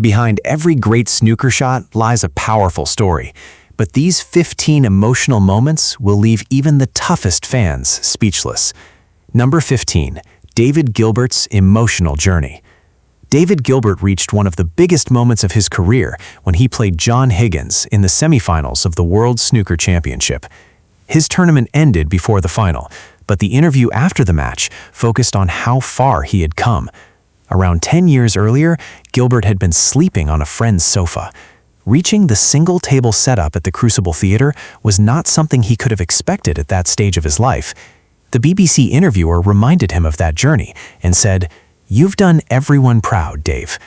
Behind every great snooker shot lies a powerful story, but these 15 emotional moments will leave even the toughest fans speechless. Number 15. David Gilbert's emotional journey. David Gilbert reached one of the biggest moments of his career when he played John Higgins in the semifinals of the World Snooker Championship. His tournament ended before the final, but the interview after the match focused on how far he had come. Around 10 years earlier, Gilbert had been sleeping on a friend's sofa. Reaching the single-table setup at the Crucible Theater was not something he could have expected at that stage of his life. The BBC interviewer reminded him of that journey and said, "You've done everyone proud, Dave."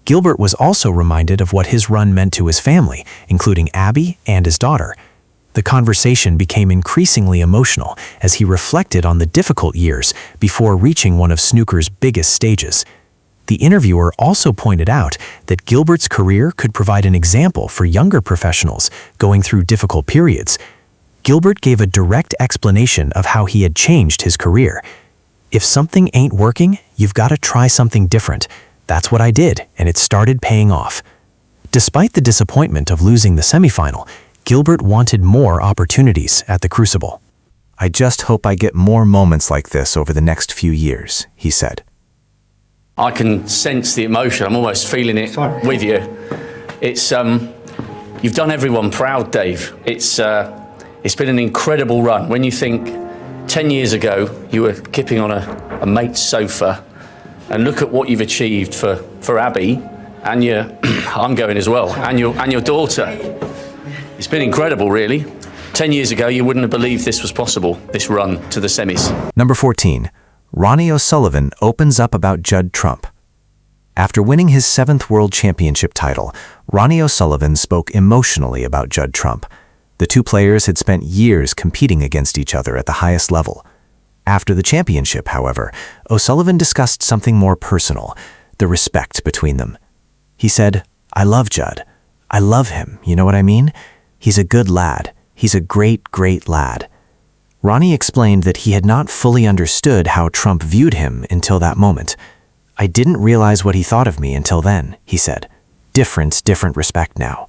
Gilbert was also reminded of what his run meant to his family, including Abby and his daughter. The conversation became increasingly emotional as he reflected on the difficult years before reaching one of snooker's biggest stages. The interviewer also pointed out that Gilbert's career could provide an example for younger professionals going through difficult periods. Gilbert gave a direct explanation of how he had changed his career. "If something ain't working, you've got to try something different. That's what I did, and it started paying off." Despite the disappointment of losing the semifinal, Gilbert wanted more opportunities at the Crucible. "I just hope I get more moments like this over the next few years," he said. I can sense the emotion. I'm almost feeling it with you. It's you've done everyone proud, Dave. It's been an incredible run. When you think 10 years ago you were kipping on a mate's sofa, and look at what you've achieved for Abby and your I'm going as well, and your daughter. It's been incredible, really. 10 years ago you wouldn't have believed this was possible, this run to the semis. Number 14. Ronnie O'Sullivan opens up about Judd Trump. After winning his 7th World Championship title, Ronnie O'Sullivan spoke emotionally about Judd Trump. The two players had spent years competing against each other at the highest level. After the championship, however, O'Sullivan discussed something more personal, the respect between them. He said, "I love Judd. I love him, you know what I mean? He's a good lad. He's a great, great lad." Ronnie explained that he had not fully understood how Trump viewed him until that moment. "I didn't realize what he thought of me until then," he said. Different respect now."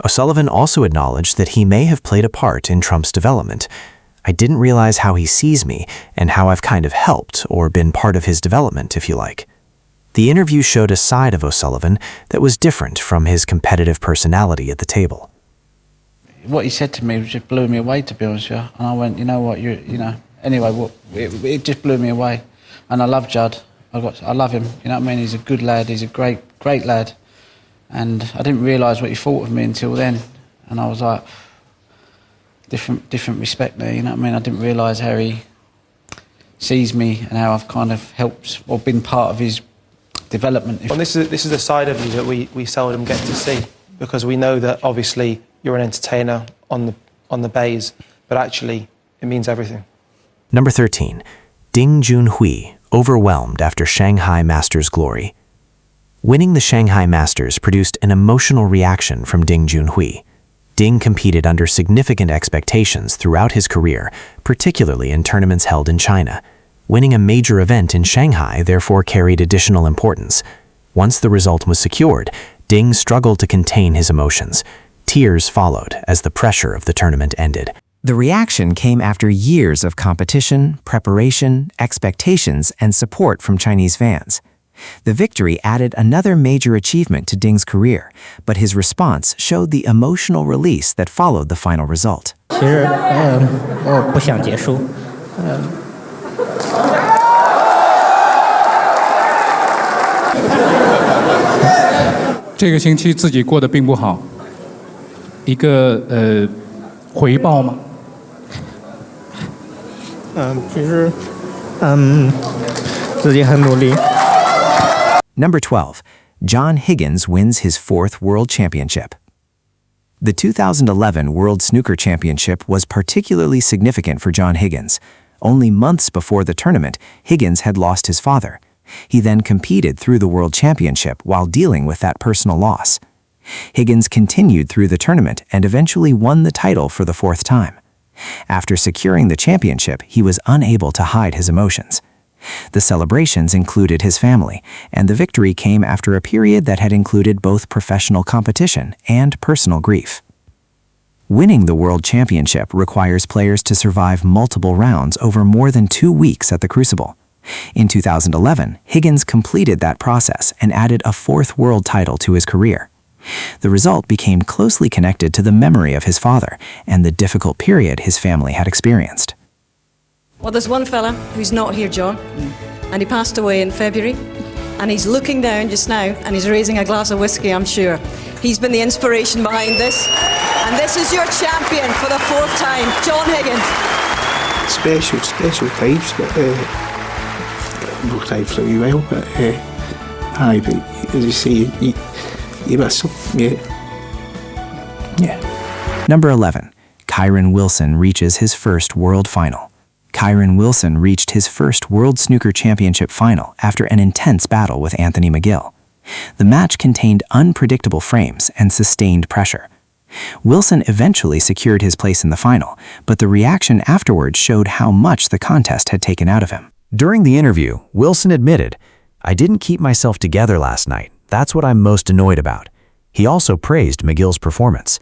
O'Sullivan also acknowledged that he may have played a part in Trump's development. "I didn't realize how he sees me and how I've kind of helped or been part of his development, if you like." The interview showed a side of O'Sullivan that was different from his competitive personality at the table. What he said to me just blew me away, to be honest with you. And I went, you know what, anyway, it just blew me away. And I love Judd. I love him, you know what I mean? He's a good lad, he's a great lad. And I didn't realise what he thought of me until then. And I was like, different respect there, you know what I mean? I didn't realise how he sees me and how I've kind of helped or been part of his development. Well, this is a side of you that we seldom get to see, because we know that obviously you're an entertainer on the bays, but actually it means everything. Number 13. Ding Junhui, overwhelmed after Shanghai Masters glory. Winning the Shanghai Masters produced an emotional reaction from Ding Junhui. Ding competed under significant expectations throughout his career, particularly in tournaments held in China. Winning a major event in Shanghai therefore carried additional importance. Once the result was secured, Ding struggled to contain his emotions. Tears followed as the pressure of the tournament ended. The reaction came after years of competition, preparation, expectations, and support from Chinese fans. The victory added another major achievement to Ding's career, but his response showed the emotional release that followed the final result. 其实我不想结束。这个星期自己过得并不好，一个回报吗？其实自己很努力。Number 12. John Higgins wins his 4th World Championship. The 2011 World Snooker Championship was particularly significant for John Higgins. Only months before the tournament, Higgins had lost his father. He then competed through the World Championship while dealing with that personal loss. Higgins continued through the tournament and eventually won the title for the 4th time. After securing the championship, he was unable to hide his emotions. The celebrations included his family, and the victory came after a period that had included both professional competition and personal grief. Winning the World Championship requires players to survive multiple rounds over more than 2 weeks at the Crucible. In 2011, Higgins completed that process and added a 4th world title to his career. The result became closely connected to the memory of his father and the difficult period his family had experienced. Well, there's one fella who's not here, John, and he passed away in February, and he's looking down just now, and he's raising a glass of whiskey, I'm sure. He's been the inspiration behind this, and this is your champion for the 4th time, John Higgins. Special times, but worked out pretty well, but aye, but as you say, you miss him, yeah. Number 11. Kyron Wilson reaches his first world final. Kyron Wilson reached his first World Snooker Championship final after an intense battle with Anthony McGill. The match contained unpredictable frames and sustained pressure. Wilson eventually secured his place in the final, but the reaction afterwards showed how much the contest had taken out of him. During the interview, Wilson admitted, "I didn't keep myself together last night. That's what I'm most annoyed about." He also praised McGill's performance.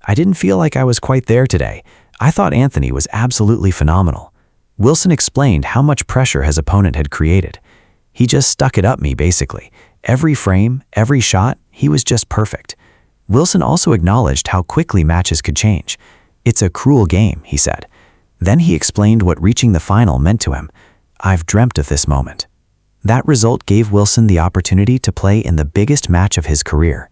"I didn't feel like I was quite there today. I thought Anthony was absolutely phenomenal." Wilson explained how much pressure his opponent had created. "He just stuck it up me, basically. Every frame, every shot, he was just perfect." Wilson also acknowledged how quickly matches could change. "It's a cruel game," he said. Then he explained what reaching the final meant to him. "I've dreamt of this moment." That result gave Wilson the opportunity to play in the biggest match of his career.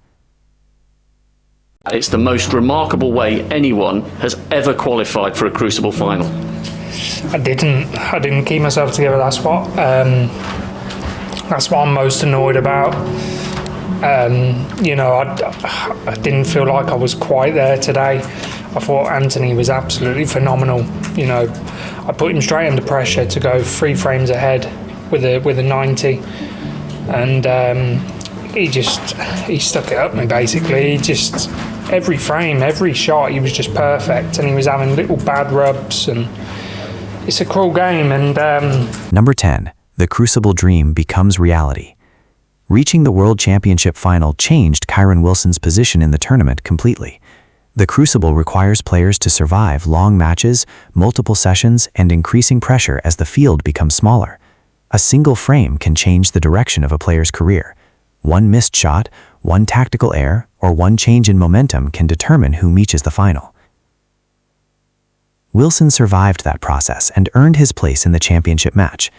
It's the most remarkable way anyone has ever qualified for a Crucible final. I didn't keep myself together. That's what I'm most annoyed about. I didn't feel like I was quite there today. I thought Anthony was absolutely phenomenal. I put him straight under pressure to go 3 frames ahead with a 90, and he stuck it up me basically. Every frame, every shot, he was just perfect, and he was having little bad rubs, and it's a cruel game. And Number 10. The Crucible dream becomes reality. Reaching the World Championship final changed Kyron Wilson's position in the tournament completely. The Crucible requires players to survive long matches, multiple sessions, and increasing pressure as the field becomes smaller. A single frame can change the direction of a player's career. One missed shot, one tactical error, or one change in momentum can determine who reaches the final. Wilson survived that process and earned his place in the championship match.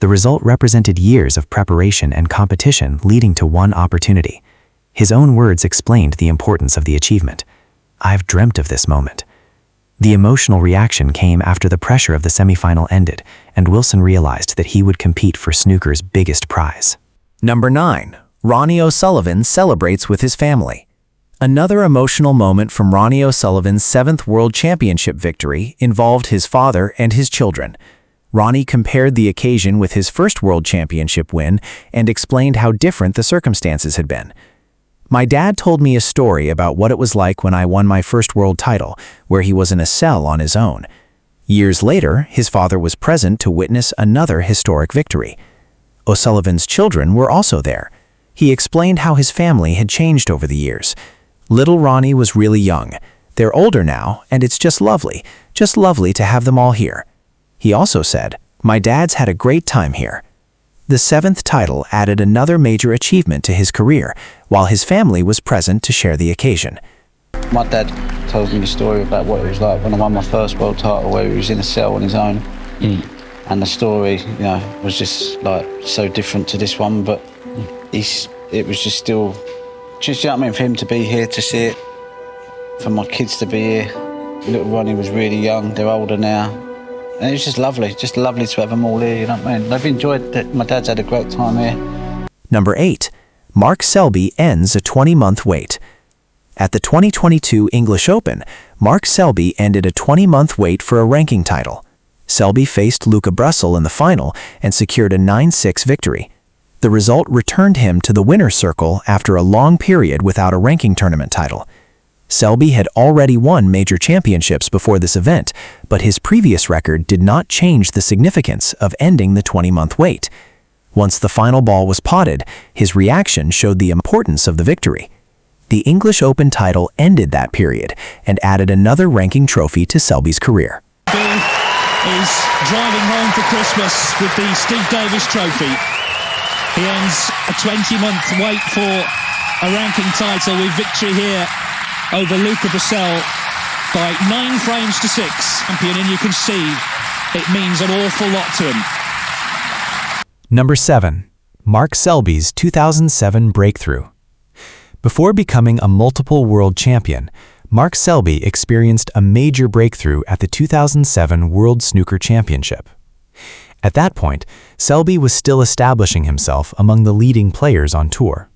The result represented years of preparation and competition leading to one opportunity. His own words explained the importance of the achievement. "I've dreamt of this moment." The emotional reaction came after the pressure of the semifinal ended, and Wilson realized that he would compete for snooker's biggest prize. Number 9. Ronnie O'Sullivan celebrates with his family. Another emotional moment from Ronnie O'Sullivan's 7th World Championship victory involved his father and his children. Ronnie compared the occasion with his first World Championship win and explained how different the circumstances had been. "My dad told me a story about what it was like when I won my first world title, where he was in a cell on his own. Years later, his father was present to witness another historic victory. O'Sullivan's children were also there. He explained how his family had changed over the years. Little Ronnie was really young. They're older now, and it's just lovely to have them all here." He also said, "My dad's had a great time here." The 7th title added another major achievement to his career, while his family was present to share the occasion. My dad told me the story about what it was like when I won my first world title, where he was in a cell on his own. And the story, was just like so different to this one, but it was just still, you know what I mean, for him to be here to see it, for my kids to be here. Little Ronnie was really young, they're older now. And it was just lovely to have them all here, you know what I mean? They've enjoyed it. My dad's had a great time here. Number 8. Mark Selby ends a 20-month wait. At the 2022 English Open, Mark Selby ended a 20-month wait for a ranking title. Selby faced Luca Bressel in the final and secured a 9-6 victory. The result returned him to the winner's circle after a long period without a ranking tournament title. Selby had already won major championships before this event, but his previous record did not change the significance of ending the 20-month wait. Once the final ball was potted, his reaction showed the importance of the victory. The English Open title ended that period and added another ranking trophy to Selby's career. Is driving home for Christmas with the Steve Davis Trophy. He ends a 20-month wait for a ranking title with victory here over Luca Brissell by 9 frames to 6. Champion, and you can see it means an awful lot to him. Number 7. Mark Selby's 2007 breakthrough. Before becoming a multiple world champion, Mark Selby experienced a major breakthrough at the 2007 World Snooker Championship. At that point, Selby was still establishing himself among the leading players on tour.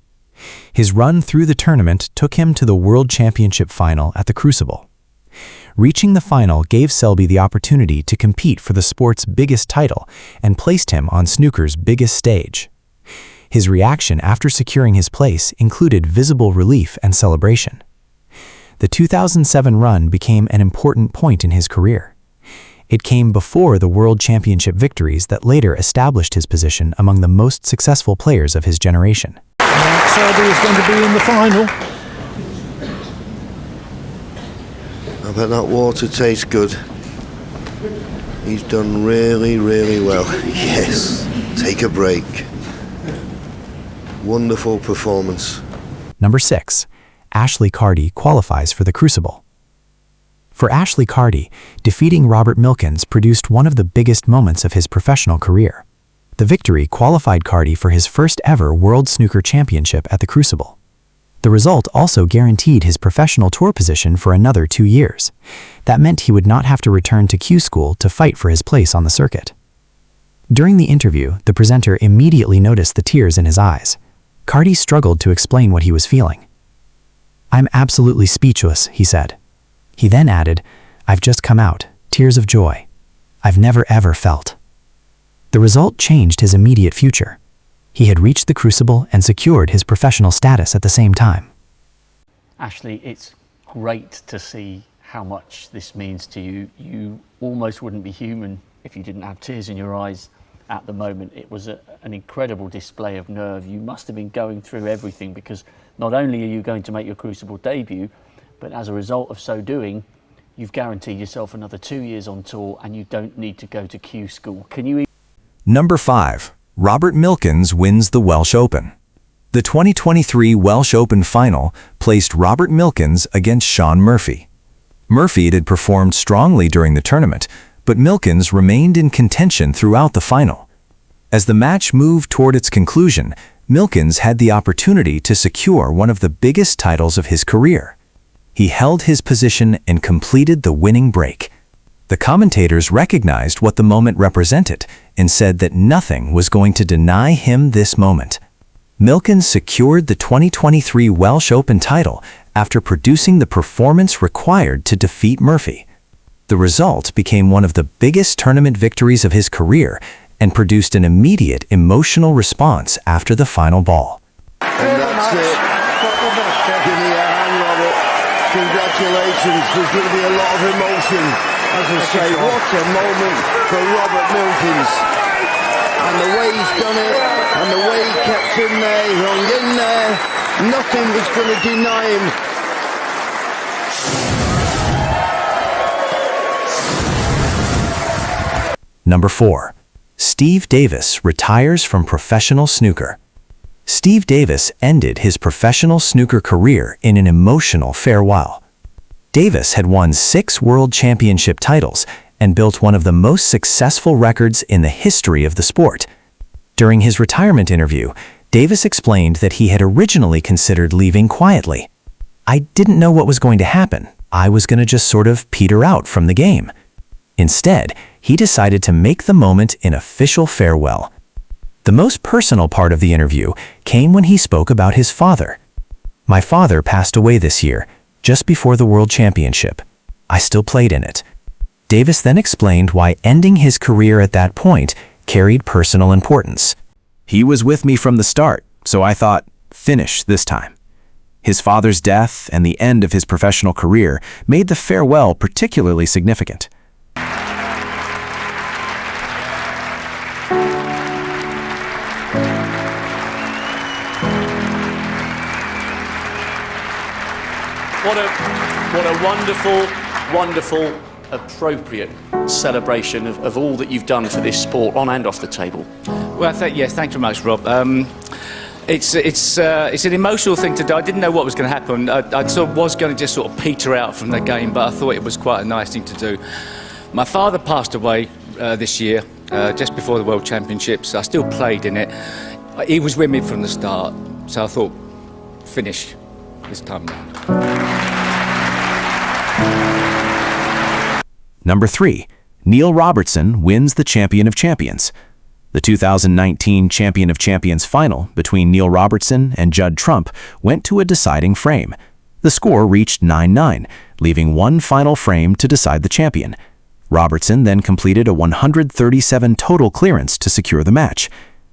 His run through the tournament took him to the World Championship final at the Crucible. Reaching the final gave Selby the opportunity to compete for the sport's biggest title and placed him on snooker's biggest stage. His reaction after securing his place included visible relief and celebration. The 2007 run became an important point in his career. It came before the World Championship victories that later established his position among the most successful players of his generation. Selby is going to be in the final. I bet that water tastes good. He's done really, really well. Yes, take a break. Wonderful performance. Number 6. Ashley Carty qualifies for the Crucible. For Ashley Carty, defeating Robert Milkins produced one of the biggest moments of his professional career. The victory qualified Carty for his first ever World Snooker Championship at the Crucible. The result also guaranteed his professional tour position for another 2 years. That meant he would not have to return to Q School to fight for his place on the circuit. During the interview, the presenter immediately noticed the tears in his eyes. Carty struggled to explain what he was feeling. "I'm absolutely speechless," he said. He then added, "I've just come out, tears of joy. I've never ever felt." The result changed his immediate future. He had reached the Crucible and secured his professional status at the same time. Ashley, it's great to see how much this means to you. You almost wouldn't be human if you didn't have tears in your eyes at the moment. It was an incredible display of nerve. You must have been going through everything, because not only are you going to make your Crucible debut, but as a result of so doing, you've guaranteed yourself another 2 years on tour and you don't need to go to Q School. Can you... Number 5. Robert Milkins wins the Welsh Open. The 2023 Welsh Open final placed Robert Milkins against Shaun Murphy. Murphy had performed strongly during the tournament, but Milkins remained in contention throughout the final. As the match moved toward its conclusion, Milkins had the opportunity to secure one of the biggest titles of his career. He held his position and completed the winning break. The commentators recognized what the moment represented and said that nothing was going to deny him this moment. Milkins secured the 2023 Welsh Open title after producing the performance required to defeat Murphy. The result became one of the biggest tournament victories of his career and produced an immediate emotional response after the final ball. And that's it. Give me a hand, Robert. Congratulations. There's going to be a lot of emotion. As I say, what a moment for Robert Milkins. And the way he's done it, and the way he kept in there, he hung in there. Nothing was going to deny him. Number 4. Steve Davis retires from professional snooker. Steve Davis ended his professional snooker career in an emotional farewell. Davis had won 6 world championship titles and built one of the most successful records in the history of the sport. During his retirement interview, Davis explained that he had originally considered leaving quietly. "I didn't know what was going to happen. I was going to just sort of peter out from the game." Instead, he decided to make the moment an official farewell. The most personal part of the interview came when he spoke about his father. "My father passed away this year, just before the World Championship. I still played in it." Davis then explained why ending his career at that point carried personal importance. "He was with me from the start, so I thought, finish this time. His father's death and the end of his professional career made the farewell particularly significant. What a wonderful, appropriate celebration of all that you've done for this sport, on and off the table. Well, yes, thank you very much, Rob. It's an emotional thing to do. I didn't know what was going to happen. I sort of was going to just sort of peter out from the game, but I thought it was quite a nice thing to do. My father passed away this year, just before the World Championships. I still played in it. He was with me from the start, so I thought, finish this time round. Number 3. Neil Robertson wins the Champion of Champions. The 2019 Champion of Champions final between Neil Robertson and Judd Trump went to a deciding frame. The score reached 9-9, leaving one final frame to decide the champion. Robertson then completed a 137 total clearance to secure the match.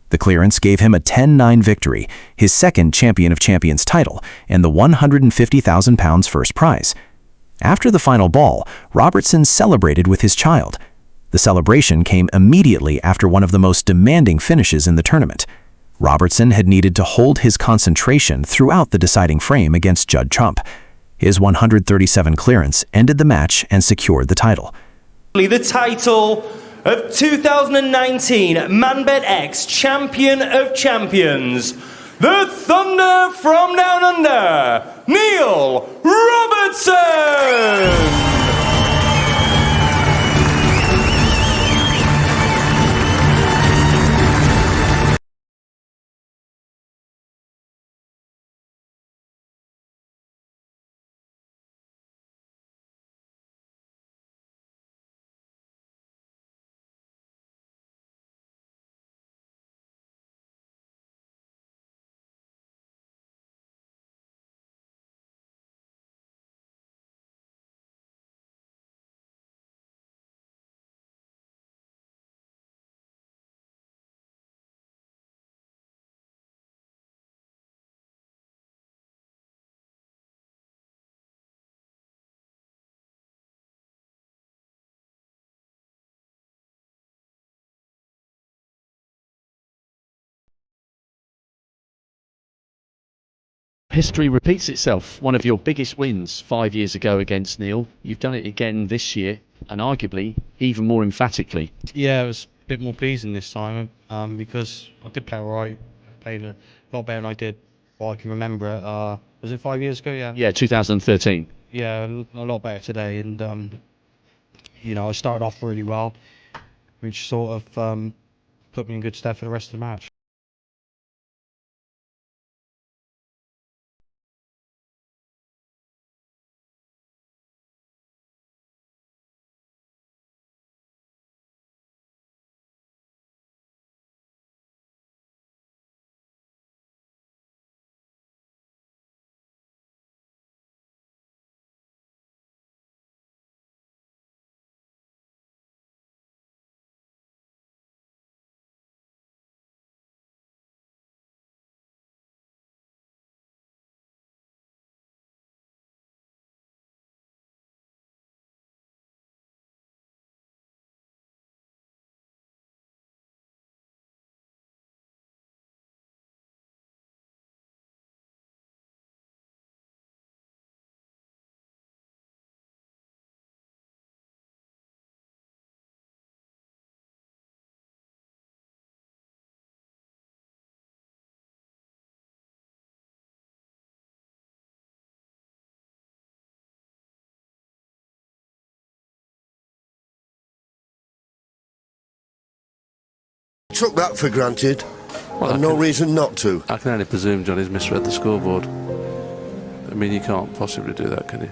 The clearance gave him a 10-9 victory, his second Champion of Champions title, and the £150,000 first prize. After the final ball, Robertson celebrated with his child. The celebration came immediately after one of the most demanding finishes in the tournament. Robertson had needed to hold his concentration throughout the deciding frame against Judd Trump. His 137 clearance ended the match and secured the title. The title of 2019 ManBet X Champion of Champions, the Thunder from Down Under, Neil Robertson! History repeats itself. One of your biggest wins 5 years ago against Neil. You've done it again this year, and arguably even more emphatically. Yeah, it was a bit more pleasing this time because I did play all right. I played a lot better than I did. Well, I can remember it. Was it 5 years ago? Yeah. Yeah, 2013. Yeah, a lot better today, and you know, I started off really well, which sort of put me in good stead for the rest of the match. Took that for granted, and no reason not to. I can only presume Johnny's misread the scoreboard. I mean, you can't possibly do that, can you?